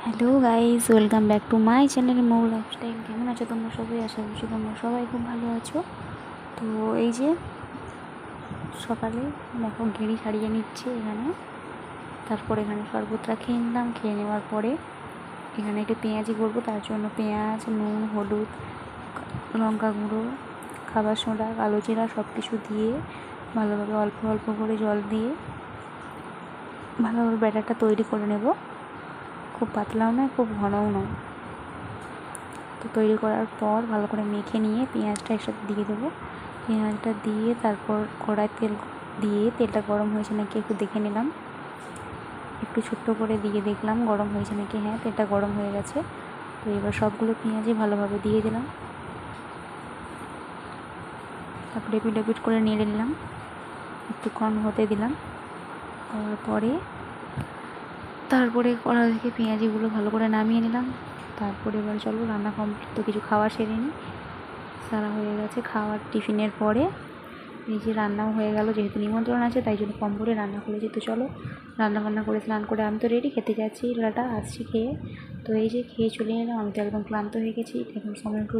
Hello guys, welcome back to my channel Mou lifestyle. কেমন আছো তোমরা সবাই? আশা করছি তোমরা সবাই খুব ভালো আছো। তো এই যে সকালে দেখো গেঁড়ি ছাড়িয়ে নিচ্ছে এখানে। তারপর এখানে শরবতটা খেয়ে নিলাম। খেয়ে নেওয়ার পরে এখানে একটু পেঁয়াজি করবো, তার জন্য পেঁয়াজ, নুন, হলুদ, লঙ্কা গুঁড়ো, খাবার সোডা, কালো জিরা সব কিছু দিয়ে ভালোভাবে অল্প অল্প করে জল দিয়ে ভালোভাবে ব্যাটারটা তৈরি করে নেব। খুব পাতলাও নয়, খুব ঘনও নয়। তো তৈরি করার পর ভালো করে মেখে নিয়ে পেঁয়াজটা একসাথে দিয়ে দেবো। পেঁয়াজটা দিয়ে তারপর কড়ায় তেল দিয়ে তেলটা গরম হয়েছে নাকি একটু দেখে নিলাম। একটু ছোট্ট করে দিয়ে দেখলাম গরম হয়েছে নাকি। হ্যাঁ, তেলটা গরম হয়ে গেছে। তো এবার সবগুলো পেঁয়াজই ভালোভাবে দিয়ে দিলাম। তারপরে এপিট ওপিট করে নেড়ে নিলাম, একটুক্ষণ হতে দিলাম। তারপরে কড়া থেকে পেঁয়াজিগুলো ভালো করে নামিয়ে নিলাম। তারপরে এবার চলো রান্না কমপ্লিট। তো কিছু খাওয়া সেরে নিই। সারা হয়ে গেছে খাওয়ার টিফিনের পরে। এই যে রান্নাও হয়ে গেল, যেহেতু নিমন্ত্রণ আছে তাই জন্য কম করে রান্না করেছি। তো চলো রান্না করে স্নান করে আমি তো রেডি, খেতে যাচ্ছি। আসছি খেয়ে। তো এই যে খেয়ে চলে এলাম। আমি তো একদম ক্লান্ত হয়ে গেছি। এখন সময় একটু